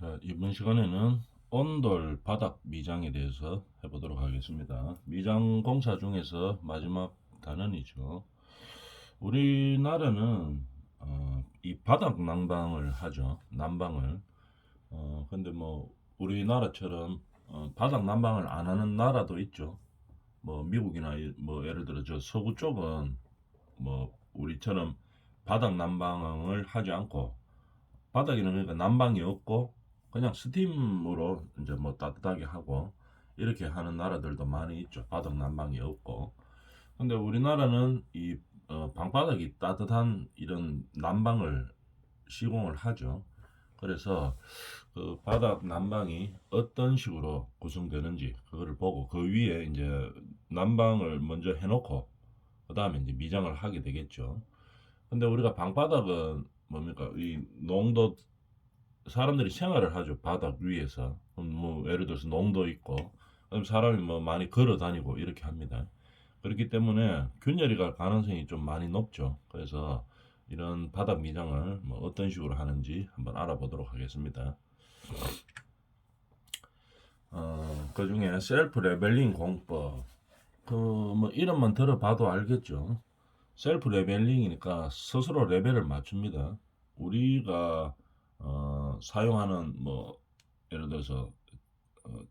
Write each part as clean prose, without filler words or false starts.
자, 이번 시간에는 온돌 바닥 미장에 대해서 해보도록 하겠습니다. 미장 공사 중에서 마지막 단원이죠. 우리나라는 이 바닥 난방을 하죠. 난방을. 근데 뭐 우리나라처럼 바닥 난방을 안 하는 나라도 있죠. 뭐 미국이나 뭐 예를 들어 저 서구 쪽은 뭐 우리처럼 바닥 난방을 하지 않고 바닥에는 그러니까 난방이 없고 그냥 스팀으로 이제 뭐 따뜻하게 하고 이렇게 하는 나라들도 많이 있죠. 바닥 난방이 없고. 근데 우리나라는 이 방바닥이 따뜻한 이런 난방을 시공을 하죠. 그래서 그 바닥 난방이 어떤 식으로 구성되는지 그거를 보고 그 위에 이제 난방을 먼저 해놓고 그 다음에 이제 미장을 하게 되겠죠. 근데 우리가 방바닥은 뭡니까? 이 농도 사람들이 생활을 하죠. 바닥 위에서. 뭐 예를 들어서 농도 있고 그럼 사람이 뭐 많이 걸어 다니고 이렇게 합니다. 그렇기 때문에 균열이 갈 가능성이 좀 많이 높죠. 그래서 이런 바닥 미장을 뭐 어떤 식으로 하는지 한번 알아보도록 하겠습니다. 그 중에 셀프 레벨링 공법. 그 뭐 이름만 들어봐도 알겠죠. 셀프 레벨링이니까 스스로 레벨을 맞춥니다. 우리가 사용하는 뭐 예를 들어서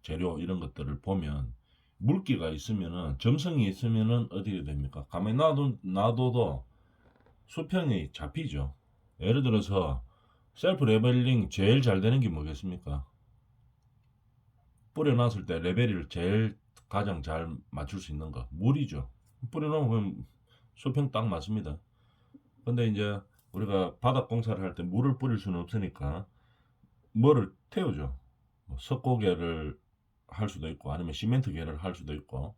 재료 이런 것들을 보면 물기가 있으면은 점성이 있으면은 어떻게 됩니까? 가만히 놔둬도 수평이 잡히죠. 예를 들어서 셀프 레벨링 제일 잘 되는 게 뭐겠습니까? 뿌려놨을 때 레벨을 제일 가장 잘 맞출 수 있는 거 물이죠. 뿌려놓으면 수평 딱 맞습니다. 근데 이제 우리가 바닥 공사를 할 때 물을 뿌릴 수는 없으니까 뭐를 태우죠. 뭐 석고개를 할 수도 있고 아니면 시멘트계를 할 수도 있고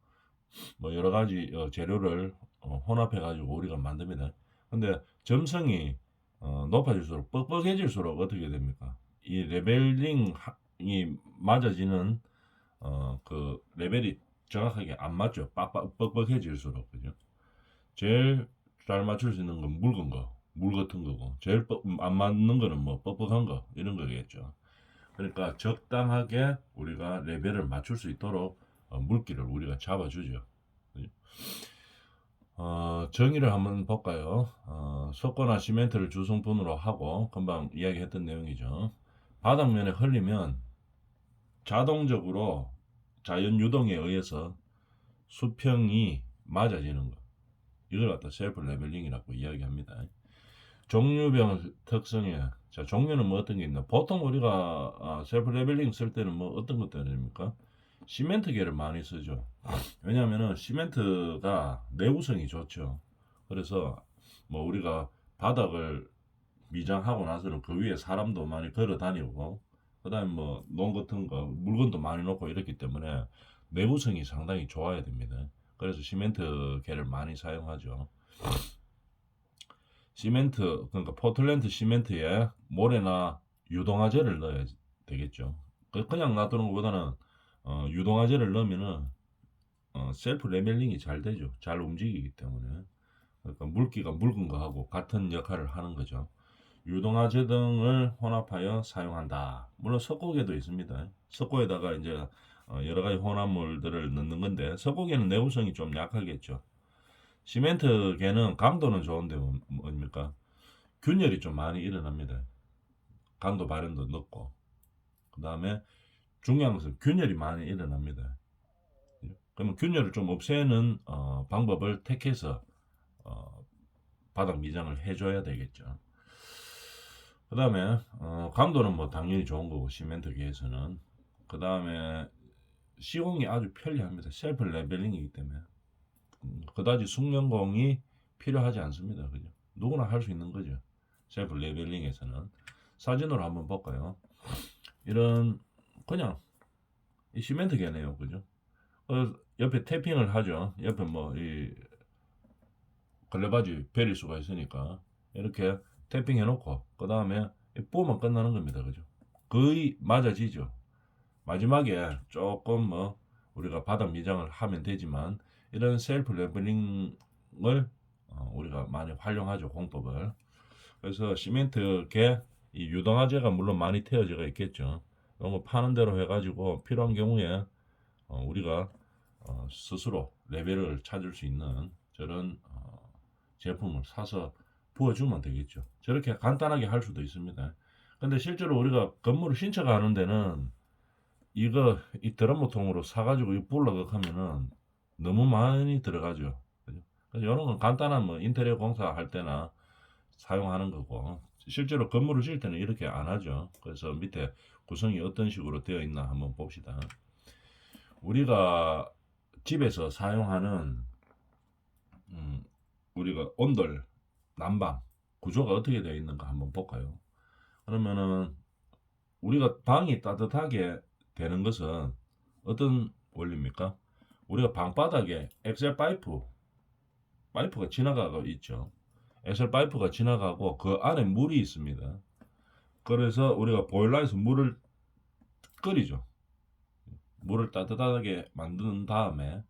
뭐 여러 가지 재료를 혼합해 가지고 우리가 만듭니다. 근데 점성이 높아질수록 뻑뻑해질수록 어떻게 됩니까? 이 레벨링이 맞아지는 그 레벨이 정확하게 안 맞죠. 뻑뻑해질수록 그죠? 제일 잘 맞출 수 있는 건 묽은 거, 물 같은 거고 제일 안 맞는 거는 뭐 뻑뻑한 거 이런 거겠죠. 그러니까 적당하게 우리가 레벨을 맞출 수 있도록 물기를 우리가 잡아주죠. 정의를 한번 볼까요? 석고나 시멘트를 주성분으로 하고 금방 이야기했던 내용이죠. 바닥면에 흘리면 자동적으로 자연 유동에 의해서 수평이 맞아지는 거. 이걸 갖다 셀프 레벨링이라고 이야기합니다. 종류별 특성에 자 종류는 뭐 어떤 게 있나? 보통 우리가 셀프 레벨링 쓸 때는 뭐 어떤 것들입니까? 시멘트계를 많이 쓰죠. 왜냐하면은 시멘트가 내구성이 좋죠. 그래서 뭐 우리가 바닥을 미장하고 나서는 그 위에 사람도 많이 걸어 다니고 그다음에 뭐 농 같은 거 물건도 많이 놓고 이렇기 때문에 내구성이 상당히 좋아야 됩니다. 그래서 시멘트계를 많이 사용하죠. 시멘트 그러니까 포틀랜드 시멘트에 모래나 유동화재를 넣어야 되겠죠. 그냥 놔두는 것보다는 유동화재를 넣으면은 셀프 레벨링이 잘 되죠. 잘 움직이기 때문에. 그러니까 물기가 묽은 거하고 같은 역할을 하는 거죠. 유동화재 등을 혼합하여 사용한다. 물론 석고개도 있습니다. 석고에다가 이제 여러 가지 혼합물들을 넣는 건데 석고개는 내구성이 좀 약하겠죠. 시멘트계는 강도는 좋은데 뭡니까? 균열이 좀 많이 일어납니다. 강도 발현도 높고 그 다음에 중요한 것은 균열이 많이 일어납니다. 그러면 균열을 좀 없애는 방법을 택해서 어, 바닥 미장을 해줘야 되겠죠. 그 다음에 강도는 뭐 당연히 좋은 거고 시멘트계에서는 그 다음에 시공이 아주 편리합니다. 셀프 레벨링이기 때문에 그다지 숙련공이 필요하지 않습니다. 그죠? 누구나 할 수 있는 거죠. 셀프 레벨링에서는 사진으로 한번 볼까요? 이런 그냥 시멘트계네요. 그죠? 옆에 태핑을 하죠. 옆에 뭐 이 걸레바지 베릴 수가 있으니까 이렇게 태핑 해놓고 그 다음에 부으면 끝나는 겁니다. 그죠? 거의 맞아지죠. 마지막에 조금 뭐 우리가 바닥 미장을 하면 되지만 이런 셀프 레벨링을 우리가 많이 활용하죠. 공법을. 그래서 시멘트계 이 유동화재가 물론 많이 태워져가 있겠죠. 이런 거 파는 대로 해가지고 필요한 경우에 우리가 스스로 레벨을 찾을 수 있는 저런 제품을 사서 부어주면 되겠죠. 저렇게 간단하게 할 수도 있습니다. 근데 실제로 우리가 건물을 신축하는 데는 이거 이 드럼모통으로 사가지고 이 불러서 하면은 너무 많이 들어가죠. 그죠? 그래서 이런 건 간단한 뭐 인테리어 공사할 때나 사용하는 거고 실제로 건물을 지을 때는 이렇게 안 하죠. 그래서 밑에 구성이 어떤 식으로 되어 있나 한번 봅시다. 우리가 집에서 사용하는 우리가 온돌, 난방 구조가 어떻게 되어 있는가 한번 볼까요? 그러면은 우리가 방이 따뜻하게 되는 것은 어떤 원리입니까? 우리가 방바닥에 엑셀 파이프가 지나가고 있죠. 엑셀 파이프가 지나가고 그 안에 물이 있습니다. 그래서 우리가 보일러에서 물을 끓이죠. 물을 따뜻하게 만든 다음에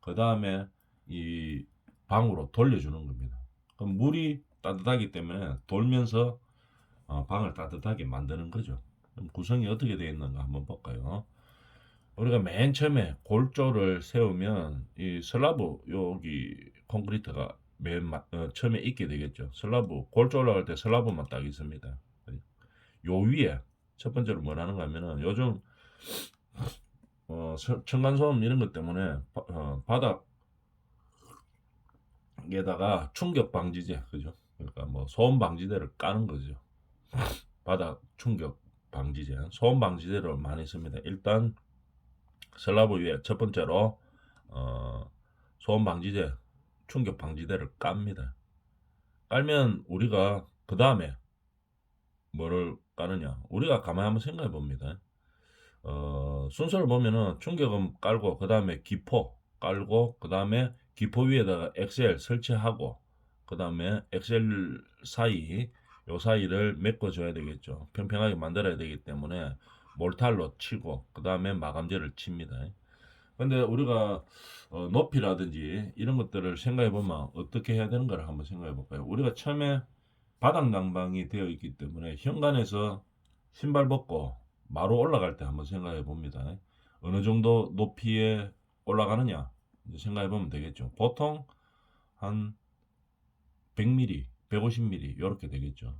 그 다음에 이 방으로 돌려주는 겁니다. 그럼 물이 따뜻하기 때문에 돌면서 방을 따뜻하게 만드는 거죠. 그럼 구성이 어떻게 되어 있는가 한번 볼까요? 우리가 맨 처음에 골조를 세우면 이 슬라브 여기 콘크리트가 처음에 있게 되겠죠. 슬라브 골조 올라갈 때 슬라브만 딱 있습니다. 요 위에 첫 번째로 뭘 하는가 하면은 요즘 층간소음 이런 것 때문에 바닥에다가 충격 방지제, 그죠? 그러니까 뭐 소음 방지제를 까는 거죠. 바닥 충격 방지제, 소음 방지제를 많이 씁니다. 일단 슬라브 위에 첫 번째로 소음 방지제, 충격 방지제를 깝니다. 깔면 우리가 그 다음에 뭐를 까느냐? 우리가 가만히 한번 생각해 봅니다. 순서를 보면은 충격음 깔고 그 다음에 기포 깔고 그 다음에 기포 위에다가 엑셀 설치하고 그 다음에 엑셀 사이 요 사이를 메꿔줘야 되겠죠. 평평하게 만들어야 되기 때문에 몰탈로 치고 그 다음에 마감재를 칩니다. 근데 우리가 높이라든지 이런 것들을 생각해 보면 어떻게 해야 되는가를 한번 생각해 볼까요? 우리가 처음에 바닥 난방이 되어 있기 때문에 현관에서 신발 벗고 마루 올라갈 때 한번 생각해 봅니다. 어느 정도 높이에 올라가느냐 생각해 보면 되겠죠. 보통 한 100mm, 150mm 이렇게 되겠죠.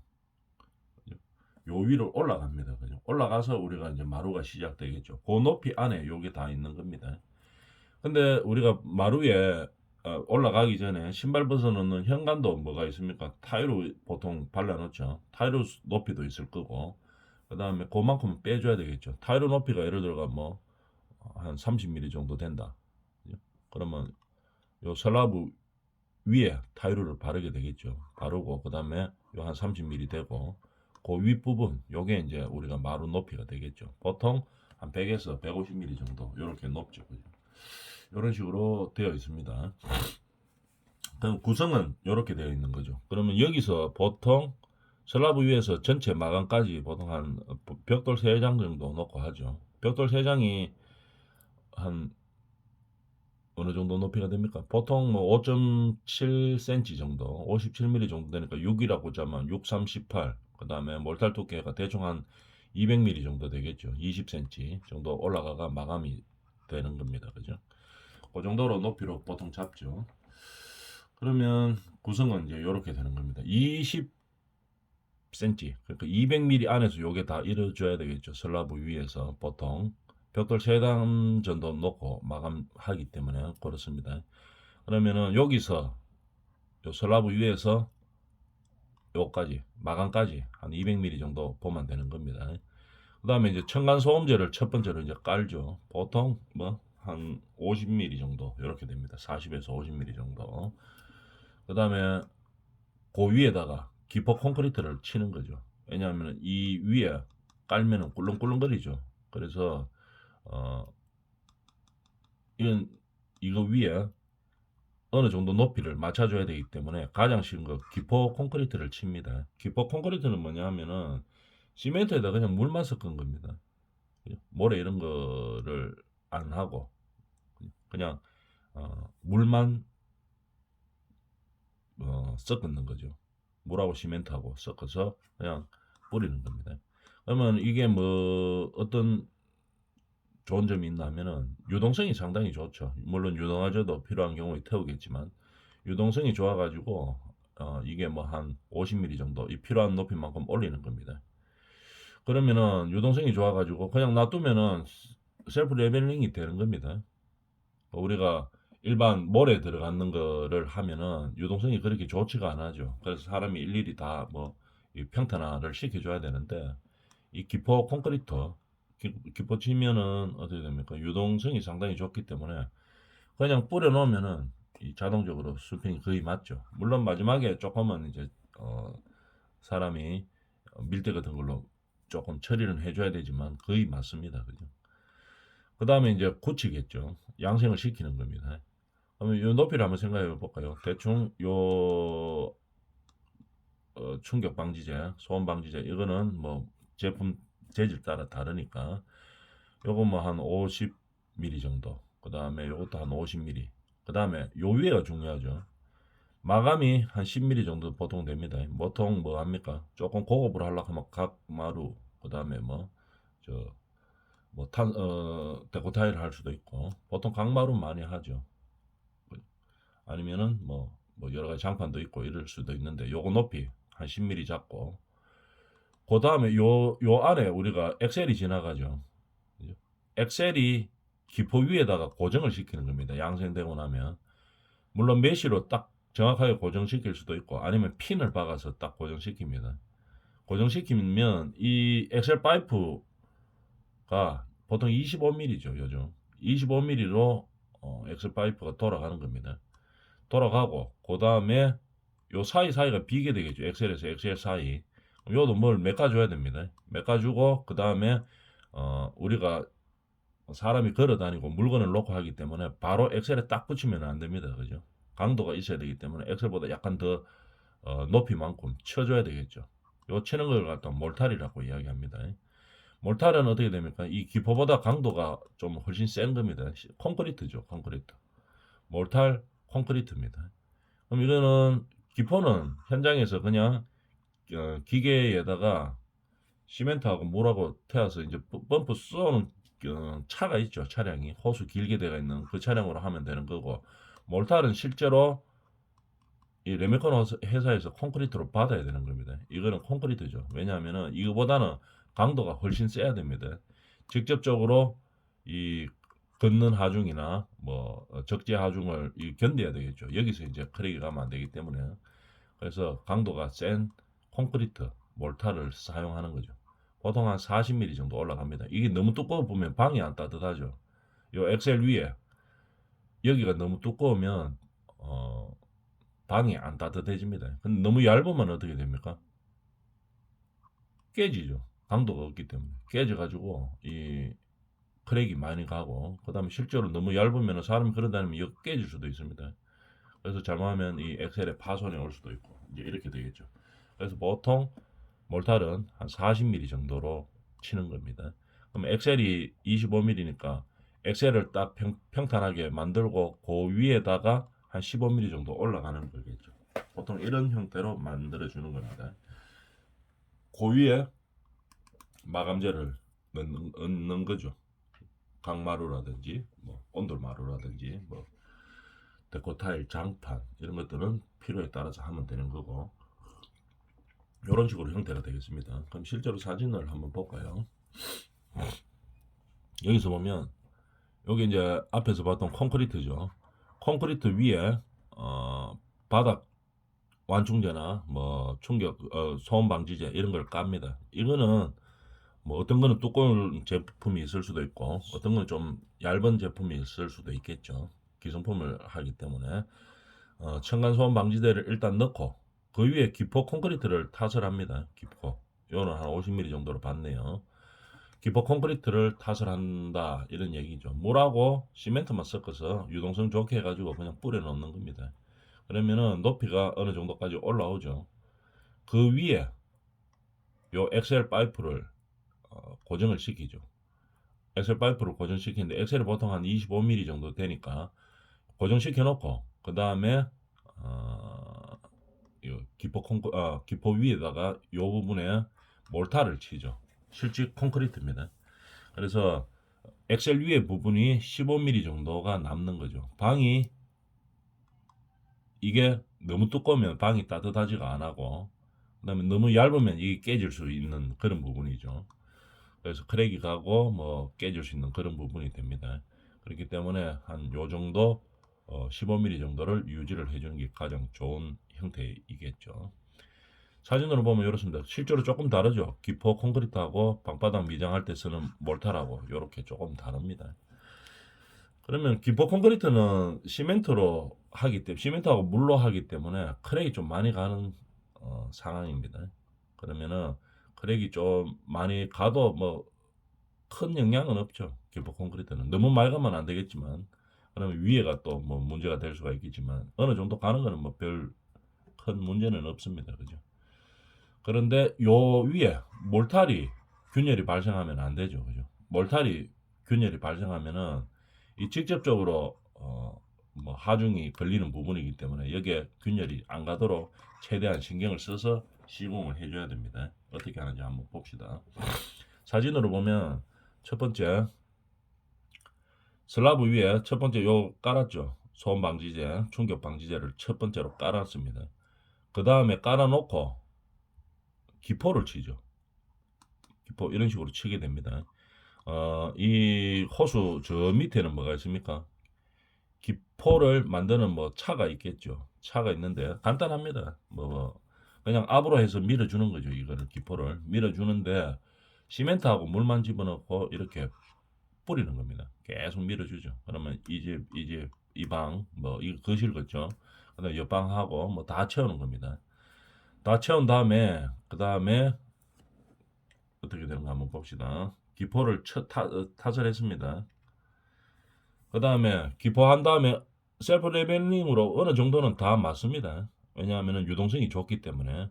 요 위로 올라갑니다. 그죠? 올라가서 우리가 이제 마루가 시작되겠죠. 그 높이 안에 요게 다 있는 겁니다. 근데 우리가 마루에 올라가기 전에 신발 벗어놓는 현관도 뭐가 있습니까? 타일로 보통 발라놓죠. 타일로 높이도 있을 거고 그 다음에 그만큼 빼줘야 되겠죠. 타일로 높이가 예를 들어가 뭐 한 30mm 정도 된다. 그러면 요 슬라브 위에 타일을 바르게 되겠죠. 바르고 그 다음에 요 한 30mm 되고 그 윗부분 요게 이제 우리가 마루 높이가 되겠죠. 보통 한 100에서 150mm 정도 이렇게 높죠. 그죠? 이런 식으로 되어 있습니다. 그럼 구성은 이렇게 되어 있는 거죠. 그러면 여기서 보통 슬라브 위에서 전체 마감까지 보통 한 벽돌 3장 정도 놓고 하죠. 벽돌 3장이 한 어느 정도 높이가 됩니까? 보통 뭐 5.7cm 정도, 57mm 정도 되니까 6이라고 자면 6, 3, 18. 그 다음에 몰탈 두께가 대충 한 200mm 정도 되겠죠. 20cm 정도 올라가가 마감이 되는 겁니다. 그죠? 그 정도로 높이로 보통 잡죠. 그러면 구성은 이제 이렇게 되는 겁니다. 20cm, 그러니까 200mm 안에서 요게 다 이루어져야 되겠죠. 슬라브 위에서 보통 벽돌 3단 정도 놓고 마감하기 때문에 그렇습니다. 그러면은 여기서 요 슬라브 위에서 요까지 마감까지 한 200mm 정도 보면 되는 겁니다. 그 다음에 이제 층간 소음제를 첫 번째로 이제 깔죠. 보통 뭐 한 50mm 정도 이렇게 됩니다. 40에서 50mm 정도. 그 다음에 그 위에다가 기포 콘크리트를 치는 거죠. 왜냐하면 이 위에 깔면은 꿀렁꿀렁거리죠. 그래서 이건 이거 위에 어느 정도 높이를 맞춰줘야 되기 때문에 가장 쉬운 거 기포 콘크리트를 칩니다. 기포 콘크리트는 뭐냐 하면은 시멘트에다 그냥 물만 섞은 겁니다. 모래 이런 거를 안 하고 그냥 물만 섞는 거죠. 물하고 시멘트하고 섞어서 그냥 뿌리는 겁니다. 그러면 이게 뭐 어떤 좋은 점이 있나 하면은 유동성이 상당히 좋죠. 물론 유동화제도 필요한 경우에 태우겠지만 유동성이 좋아가지고 이게 뭐 한 50mm 정도 이 필요한 높이만큼 올리는 겁니다. 그러면은 유동성이 좋아가지고 그냥 놔두면은 셀프 레벨링이 되는 겁니다. 우리가 일반 몰에 들어가는 거를 하면은 유동성이 그렇게 좋지가 않아죠. 그래서 사람이 일일이 다 뭐 평탄화를 시켜줘야 되는데 이 기포 콘크리트 기포 치면은 어떻게 됩니까? 유동성이 상당히 좋기 때문에 그냥 뿌려 놓으면은 이 자동적으로 수평이 거의 맞죠. 물론 마지막에 조금은 이제 어 사람이 밀대 같은 걸로 조금 처리는 해줘야 되지만 거의 맞습니다. 그죠? 그 다음에 이제 굳히겠죠. 양생을 시키는 겁니다. 그러면 요 높이를 한번 생각해 볼까요? 대충 요 충격 방지제, 소음 방지제 이거는 뭐 제품 재질 따라 다르니까 요거 뭐 한 50mm 정도. 그 다음에 요것도 한 50mm. 그 다음에 요 위에가 중요하죠. 마감이 한 10mm 정도 보통 됩니다. 보통 뭐 합니까? 조금 고급으로 하려고 하면 각마루, 그 다음에 뭐, 데코타일 할 수도 있고, 보통 각마루 많이 하죠. 아니면은 뭐 여러 가지 장판도 있고 이럴 수도 있는데, 요거 높이 한 10mm 잡고, 그 다음에 요 안에 우리가 엑셀이 지나가죠. 엑셀이 기포 위에다가 고정을 시키는 겁니다. 양생되고 나면. 물론 메쉬로 딱 정확하게 고정시킬 수도 있고 아니면 핀을 박아서 딱 고정시킵니다. 고정시키면 이 엑셀 파이프가 보통 25mm죠, 요즘. 25mm로 엑셀 파이프가 돌아가는 겁니다. 돌아가고 그 다음에 요 사이사이가 비게 되겠죠. 엑셀에서 엑셀 사이. 요도 뭘 메꿔줘야 됩니다. 메꿔주고 그 다음에 우리가 사람이 걸어 다니고 물건을 놓고 하기 때문에 바로 엑셀에 딱 붙이면 안 됩니다. 그죠? 강도가 있어야 되기 때문에 엑셀보다 약간 더 높이만큼 쳐줘야 되겠죠. 요 치는 걸 갖다 몰탈이라고 이야기합니다. 몰탈은 어떻게 됩니까? 이 기포보다 강도가 좀 훨씬 센 겁니다. 콘크리트죠, 콘크리트. 몰탈 콘크리트입니다. 그럼 이거는 기포는 현장에서 그냥 기계에다가 시멘트하고 물하고 태워서 이제 펌프 쏘는 차가 있죠. 차량이 호수 길게 되어 있는 그 차량으로 하면 되는 거고 몰탈은 실제로 이 레메콘 회사에서 콘크리트로 받아야 되는 겁니다. 이거는 콘크리트죠. 왜냐하면은 이거보다는 강도가 훨씬 세야 됩니다. 직접적으로 이 걷는 하중이나 뭐 적재 하중을 견뎌야 되겠죠. 여기서 이제 크랙이 가면 안 되기 때문에 그래서 강도가 센 콘크리트 몰타를 사용하는 거죠. 보통 한 40mm 정도 올라갑니다. 이게 너무 두꺼워 보면 방이 안 따뜻하죠. 요 엑셀 위에 여기가 너무 두꺼우면 방이 안 따뜻해집니다. 근데 너무 얇으면 어떻게 됩니까? 깨지죠. 강도가 없기 때문에 깨져가지고 이 크랙이 많이 가고 그 다음에 실제로 너무 얇으면 사람이 걸어 다니면 이거 깨질 수도 있습니다. 그래서 잘못하면 이 엑셀에 파손이 올 수도 있고 이제 이렇게 되겠죠. 그래서 보통 몰탈은 한 40mm 정도로 치는 겁니다. 그럼 엑셀이 25mm니까 엑셀을 딱 평탄하게 만들고 그 위에다가 한 15mm 정도 올라가는 거겠죠. 보통 이런 형태로 만들어 주는 겁니다. 그 위에 마감재를 넣는 거죠. 강마루라든지 뭐 온돌마루라든지 뭐 데코타일 장판 이런 것들은 필요에 따라서 하면 되는 거고 이런 식으로 형태가 되겠습니다. 그럼 실제로 사진을 한번 볼까요? 여기서 보면 여기 이제 앞에서 봤던 콘크리트죠. 콘크리트 위에 바닥 완충제나 뭐 충격 소음 방지제 이런 걸 깝니다. 이거는 뭐 어떤 거는 두꺼운 제품이 있을 수도 있고 어떤 거는 좀 얇은 제품이 있을 수도 있겠죠. 기성품을 하기 때문에 층간 소음 방지제를 일단 넣고 그 위에 기포 콘크리트를 탓을 합니다. 기포 이거는 한 50mm 정도로 봤네요. 기포 콘크리트를 탓을 한다 이런 얘기죠. 물하고 시멘트만 섞어서 유동성 좋게 해가지고 그냥 뿌려 놓는 겁니다. 그러면은 높이가 어느 정도까지 올라오죠. 그 위에 요 엑셀 파이프를 고정을 시키죠. 엑셀 파이프를 고정시키는데 엑셀이 보통 한 25mm 정도 되니까 고정시켜 놓고 그 다음에 기포 위에다가 요 부분에 몰타를 치죠. 실제 콘크리트입니다. 그래서 엑셀 위에 부분이 15mm 정도가 남는 거죠. 방이 이게 너무 두꺼우면 방이 따뜻하지가 안 하고, 그다음에 너무 얇으면 이게 깨질 수 있는 그런 부분이죠. 그래서 크랙이 가고 뭐 깨질 수 있는 그런 부분이 됩니다. 그렇기 때문에 한 요 정도 15mm 정도를 유지를 해주는 게 가장 좋은 형태이겠죠. 사진으로 보면 이렇습니다. 실제로 조금 다르죠. 기포 콘크리트하고 방바닥 미장할 때 쓰는 몰타라고 이렇게 조금 다릅니다. 그러면 기포 콘크리트는 시멘트로 하기 때문에, 시멘트하고 물로 하기 때문에 크랙이 좀 많이 가는 상황입니다. 그러면은 크랙이 좀 많이 가도 뭐 큰 영향은 없죠. 기포 콘크리트는 너무 맑으면 안 되겠지만, 그러면 위에가 또 뭐 문제가 될 수가 있겠지만 어느 정도 가는 거는 뭐 별 큰 문제는 없습니다. 그죠? 그런데 요 위에 몰탈이 균열이 발생하면 안 되죠. 그죠? 몰탈이 균열이 발생하면은 이 직접적으로 뭐 하중이 걸리는 부분이기 때문에 여기에 균열이 안 가도록 최대한 신경을 써서 시공을 해줘야 됩니다. 어떻게 하는지 한번 봅시다. 사진으로 보면 첫 번째 슬라브 위에 첫 번째 요 깔았죠. 소음 방지제, 충격 방지제를 첫 번째로 깔았습니다. 그 다음에 깔아놓고 기포를 치죠. 기포 이런 식으로 치게 됩니다. 이 호수 저 밑에는 뭐가 있습니까? 기포를 만드는 뭐 차가 있겠죠. 차가 있는데 간단합니다. 뭐 그냥 압으로 해서 밀어주는 거죠. 이거를 기포를 밀어주는데 시멘트하고 물만 집어넣고 이렇게 뿌리는 겁니다. 계속 밀어주죠. 그러면 이 집, 이 집, 이 방, 뭐 이 거실 같죠. 그다음 옆방하고 뭐 다 채우는 겁니다. 다 채운 다음에 그 다음에 어떻게 되는가 한번 봅시다. 기포를 타설했습니다. 그 다음에 기포한 다음에 셀프 레벨링으로 어느 정도는 다 맞습니다. 왜냐하면 유동성이 좋기 때문에.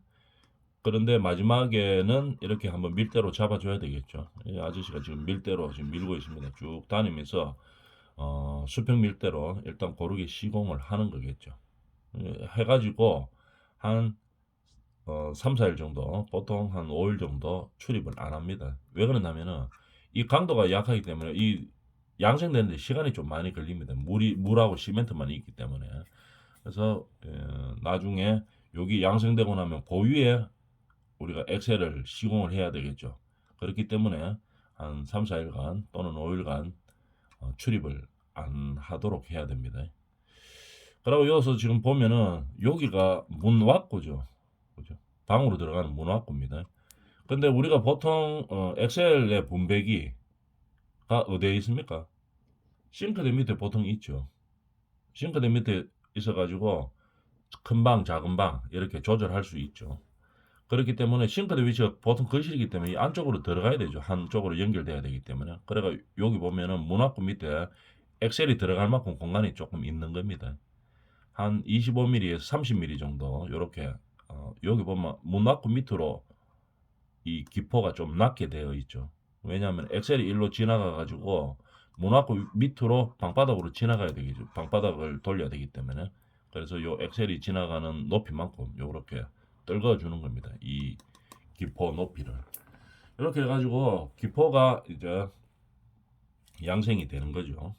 그런데 마지막에는 이렇게 한번 밀대로 잡아줘야 되겠죠. 이 아저씨가 지금 밀대로 지금 밀고 있습니다. 쭉 다니면서 수평 밀대로 일단 고르게 시공을 하는 거겠죠. 해가지고 한 3, 4일 정도, 보통 한 5일 정도 출입을 안 합니다. 왜 그러냐면은 이 강도가 약하기 때문에 이 양생되는데 시간이 좀 많이 걸립니다. 물하고 시멘트만 있기 때문에. 그래서 나중에 여기 양생되고 나면 그 위에 우리가 엑셀을 시공을 해야 되겠죠. 그렇기 때문에 한 3, 4일간 또는 5일간 출입을 안 하도록 해야 됩니다. 그리고 여기서 지금 보면은 여기가 문 왁구죠. 그죠? 방으로 들어가는 문 왁구입니다. 근데 우리가 보통 엑셀의 분배기가 어디에 있습니까? 싱크대 밑에 보통 있죠. 싱크대 밑에 있어가지고 큰 방, 작은 방 이렇게 조절할 수 있죠. 그렇기 때문에 싱크대 위치가 보통 거실이기 때문에 이 안쪽으로 들어가야 되죠. 한쪽으로 연결돼야 되기 때문에. 그래가 여기 보면은 문학구 밑에 엑셀이 들어갈 만큼 공간이 조금 있는 겁니다. 한 25mm에서 30mm 정도 이렇게 여기 보면 문학구 밑으로 이 기포가 좀 낮게 되어 있죠. 왜냐하면 엑셀이 일로 지나가 가지고 문학구 밑으로 방바닥으로 지나가야 되겠죠. 방바닥을 돌려야 되기 때문에. 그래서 요 엑셀이 지나가는 높이만큼 요렇게 떨궈주는 겁니다. 이 기포 높이를. 이렇게 해가지고 기포가 이제 양생이 되는 거죠.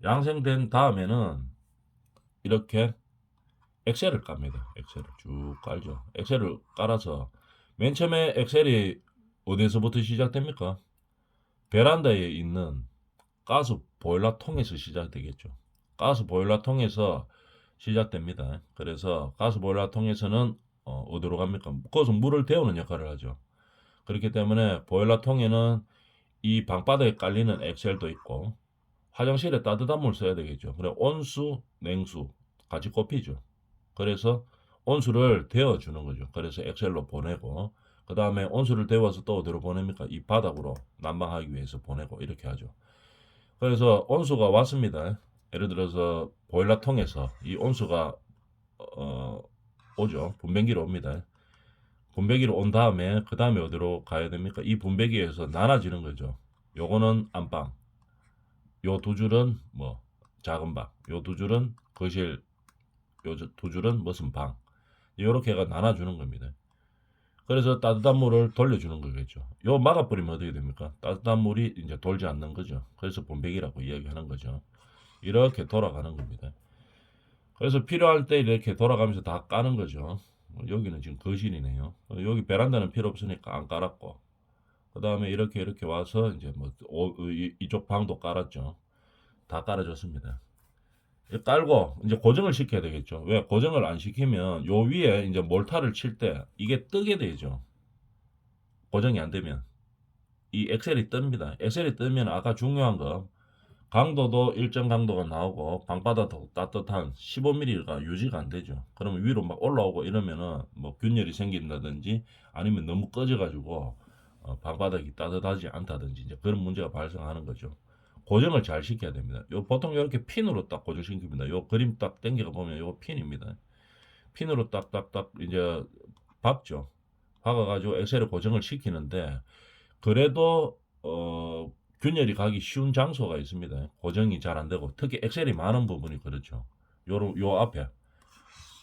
양생된 다음에는 이렇게 엑셀을 깝니다. 엑셀을 쭉 깔죠. 엑셀을 깔아서 맨 처음에 엑셀이 어디서부터 시작됩니까? 베란다에 있는 가스 보일러 통에서 시작되겠죠. 가스 보일러 통에서 시작됩니다. 그래서 가스 보일러 통에서는 어디로 갑니까? 거기서 물을 데우는 역할을 하죠. 그렇기 때문에 보일러 통에는 이 방바닥에 깔리는 엑셀도 있고 화장실에 따뜻한 물 써야 되겠죠. 그래 온수, 냉수 같이 꼽히죠. 그래서 온수를 데워주는 거죠. 그래서 엑셀로 보내고 그 다음에 온수를 데워서 또 어디로 보냅니까? 이 바닥으로 난방하기 위해서 보내고 이렇게 하죠. 그래서 온수가 왔습니다. 예를 들어서 보일러통에서 이 온수가 오죠. 분배기로 옵니다. 분배기로 온 다음에 그 다음에 어디로 가야 됩니까? 이 분배기에서 나눠지는 거죠. 요거는 안방, 요 두 줄은 뭐 작은 방, 요 두 줄은 거실, 요 두 줄은 무슨 방. 이렇게 해가 나눠주는 겁니다. 그래서 따뜻한 물을 돌려주는 거겠죠. 요 막아버리면 어떻게 됩니까? 따뜻한 물이 이제 돌지 않는 거죠. 그래서 본백이라고 이야기하는 거죠. 이렇게 돌아가는 겁니다. 그래서 필요할 때 이렇게 돌아가면서 다 까는 거죠. 여기는 지금 거실이네요. 여기 베란다는 필요 없으니까 안 깔았고, 그 다음에 이렇게 와서 이제 뭐 이쪽 방도 깔았죠. 다 깔아줬습니다. 깔고 이제 고정을 시켜야 되겠죠. 왜 고정을 안 시키면 요 위에 이제 몰타를 칠 때 이게 뜨게 되죠. 고정이 안 되면 이 엑셀이 뜹니다. 엑셀이 뜨면 아까 중요한 거 강도도 일정 강도가 나오고 방바닥도 따뜻한 15mm가 유지가 안 되죠. 그러면 위로 막 올라오고 이러면은 뭐 균열이 생긴다든지 아니면 너무 꺼져가지고 방바닥이 따뜻하지 않다든지 이제 그런 문제가 발생하는 거죠. 고정을 잘 시켜야 됩니다. 보통 이렇게 핀으로 딱 고정시킵니다. 요 그림 딱 당겨 보면 요 핀입니다. 핀으로 딱딱딱 이제 박죠. 박아가지고 엑셀에 고정을 시키는데 그래도 균열이 가기 쉬운 장소가 있습니다. 고정이 잘 안 되고 특히 엑셀이 많은 부분이 그렇죠. 요 앞에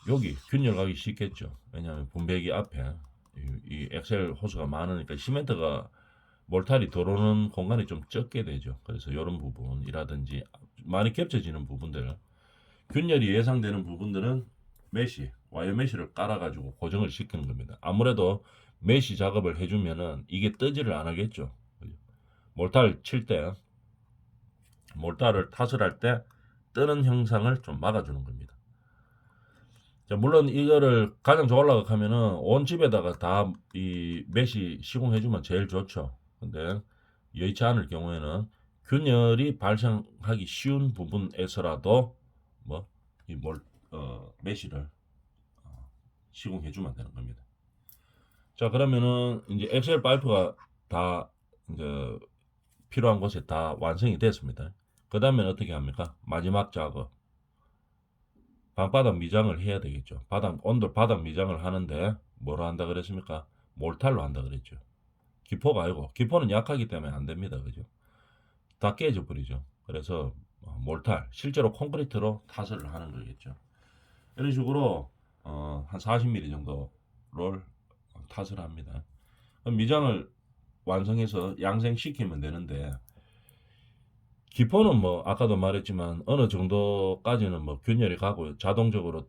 여기 균열 가기 쉽겠죠. 왜냐하면 분배기 앞에 이 엑셀 호수가 많으니까 시멘트가 몰탈이 들어오는 공간이 좀 적게 되죠. 그래서 이런 부분이라든지 많이 겹쳐지는 부분들, 균열이 예상되는 부분들은 메시, 와이어 메시를 깔아가지고 고정을 시키는 겁니다. 아무래도 메시 작업을 해주면은 이게 뜨지를 안 하겠죠. 몰타를 칠 때, 몰타를 탓을 할 때 뜨는 형상을 좀 막아주는 겁니다. 자, 물론 이거를 가장 좋으려고 하면은 온 집에다가 다 이 메시 시공해주면 제일 좋죠. 근데 여의치 않을 경우에는 균열이 발생하기 쉬운 부분에서라도 뭐 이 메시를 시공해주면 되는 겁니다. 자, 그러면은 이제 엑셀 파이프가 다 이제 필요한 곳에 다 완성이 됐습니다. 그 다음에 어떻게 합니까? 마지막 작업. 방바닥 미장을 해야 되겠죠. 바닥 미장을 하는데 뭐로 한다 그랬습니까? 몰탈로 한다 그랬죠. 기포가 아니고, 기포는 약하기 때문에 안 됩니다. 그죠? 다 깨져 버리죠. 그래서 몰탈, 실제로 콘크리트로 타설을 하는 거겠죠. 이런 식으로 한 40mm 정도를 탓을 합니다. 미장을 완성해서 양생시키면 되는데 기포는 뭐 아까도 말했지만 어느 정도까지는 뭐 균열이 가고 자동적으로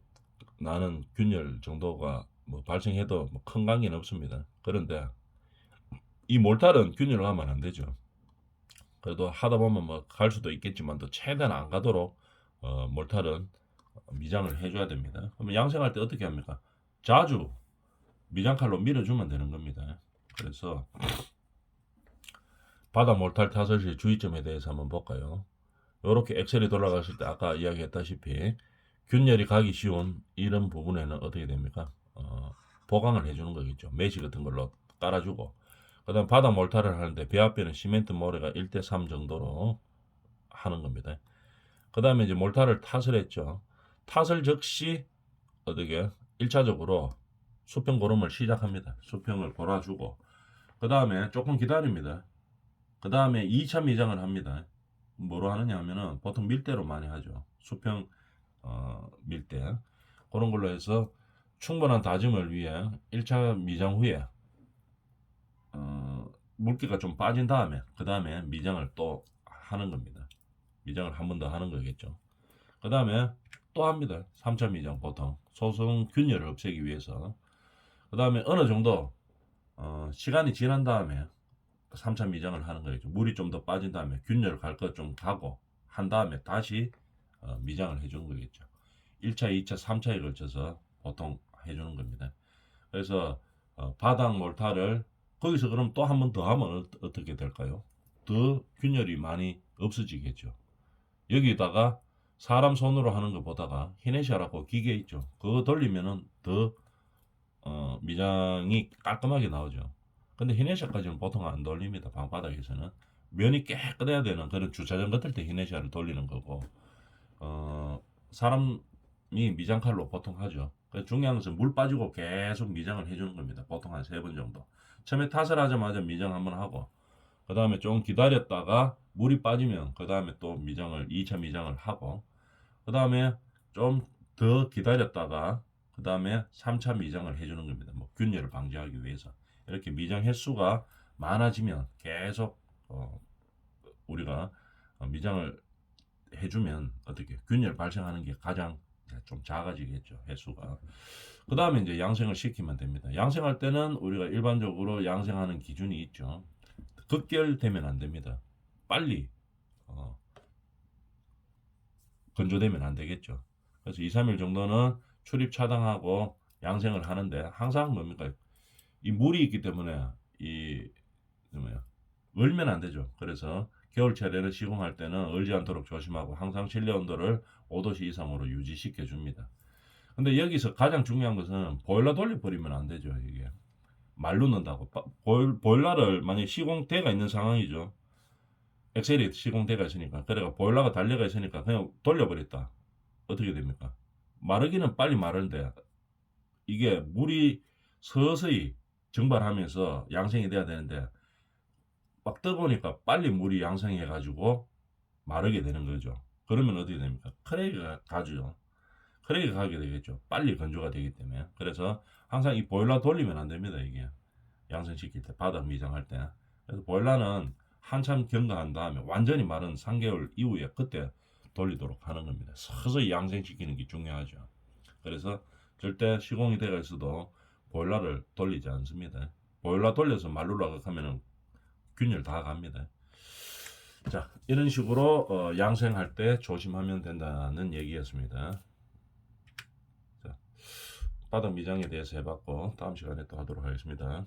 나는 균열 정도가 뭐 발생해도 뭐 큰 관계는 없습니다. 그런데 이 몰탈은 균열을 하면 안 되죠. 그래도 하다 보면 뭐 갈 수도 있겠지만 또 최대한 안 가도록 몰탈은 미장을 해줘야 됩니다. 그러면 양생할 때 어떻게 합니까? 자주 미장칼로 밀어주면 되는 겁니다. 그래서 바닥 몰탈 타설시 주의점에 대해서 한번 볼까요? 이렇게 엑셀이 돌아갔을 때 아까 이야기했다시피 균열이 가기 쉬운 이런 부분에는 어떻게 됩니까? 보강을 해주는 거겠죠. 메시 같은 걸로 깔아주고 그 다음 바닥 몰탈을 하는데 배합변은 시멘트 모래가 1대3 정도로 하는 겁니다. 그 다음에 이제 몰탈을 탓을 했죠. 탓을 즉시 어떻게 1차적으로 수평 고름을 시작합니다. 수평을 골아주고 그 다음에 조금 기다립니다. 그 다음에 2차 미장을 합니다. 뭐로 하느냐 하면은 보통 밀대로 많이 하죠. 수평 밀대 그런 걸로 해서 충분한 다짐을 위해 1차 미장 후에 물기가 좀 빠진 다음에 그 다음에 미장을 또 하는 겁니다. 미장을 한 번 더 하는 거겠죠. 그 다음에 또 합니다. 3차 미장 보통 소성 균열을 없애기 위해서 그 다음에 어느 정도 시간이 지난 다음에 3차 미장을 하는 거겠죠. 물이 좀 더 빠진 다음에 균열 갈 것 좀 가고 한 다음에 다시 미장을 해주는 거겠죠. 1차, 2차, 3차에 걸쳐서 보통 해주는 겁니다. 그래서 바닥 몰타를 거기서 그럼 또 한 번 더 하면 어떻게 될까요? 더 균열이 많이 없어지겠죠. 여기다가 사람 손으로 하는 것보다가 히네시아라고 기계 있죠. 그거 돌리면은 더 미장이 깔끔하게 나오죠. 근데 히네시아까지는 보통 안 돌립니다. 방바닥에서는 면이 깨끗해야 되는 그런 주차장 같을 때 히네시아를 돌리는 거고 사람이 미장칼로 보통 하죠. 중요한 것은 물 빠지고 계속 미장을 해주는 겁니다. 보통 한 3번 정도. 처음에 탓을 하자마자 미장 한번 하고 그 다음에 좀 기다렸다가 물이 빠지면 그 다음에 또 미장을 2차 미장을 하고 그 다음에 좀 더 기다렸다가 그 다음에 3차 미장을 해주는 겁니다. 뭐 균열을 방지하기 위해서. 이렇게 미장 횟수가 많아지면 계속 우리가 미장을 해주면 어떻게 균열 발생하는 게 가장 좀 작아지겠죠, 횟수가. 그 다음에 이제 양생을 시키면 됩니다. 양생할 때는 우리가 일반적으로 양생하는 기준이 있죠. 급결되면 안 됩니다. 빨리 건조되면 안 되겠죠. 그래서 2, 3일 정도는 출입 차단하고 양생을 하는데 항상 뭡니까? 이 물이 있기 때문에 이 뭐야? 얼면 안 되죠. 그래서 겨울철에는 시공할 때는 얼지 않도록 조심하고 항상 실내 온도를 5도씨 이상으로 유지시켜 줍니다. 근데 여기서 가장 중요한 것은 보일러 돌려버리면 안 되죠. 이게 말로 넣는다고 보일러를 만약 시공대가 있는 상황이죠. 엑셀이 시공대가 있으니까 그래가 보일러가 달려가 있으니까 그냥 돌려버렸다. 어떻게 됩니까? 마르기는 빨리 마르는데 이게 물이 서서히 증발하면서 양생이 돼야 되는데 막 떠보니까 빨리 물이 양성해 가지고 마르게 되는 거죠. 그러면 어떻게 됩니까? 크레이가 가죠. 크레이가 가게 되겠죠. 빨리 건조가 되기 때문에. 그래서 항상 이 보일러 돌리면 안 됩니다. 이게 양성시킬 때 바닥 미장할 때. 그래서 보일러는 한참 경과한 다음에 완전히 마른 3개월 이후에 그때 돌리도록 하는 겁니다. 서서히 양생시키는 게 중요하죠. 그래서 절대 시공이 되어 있어도 보일러를 돌리지 않습니다. 보일러 돌려서 말루라고 하면은 균열 다 갑니다. 자, 이런 식으로 양생할 때 조심하면 된다는 얘기였습니다. 자, 바닥 미장에 대해서 해봤고 다음 시간에 또 하도록 하겠습니다.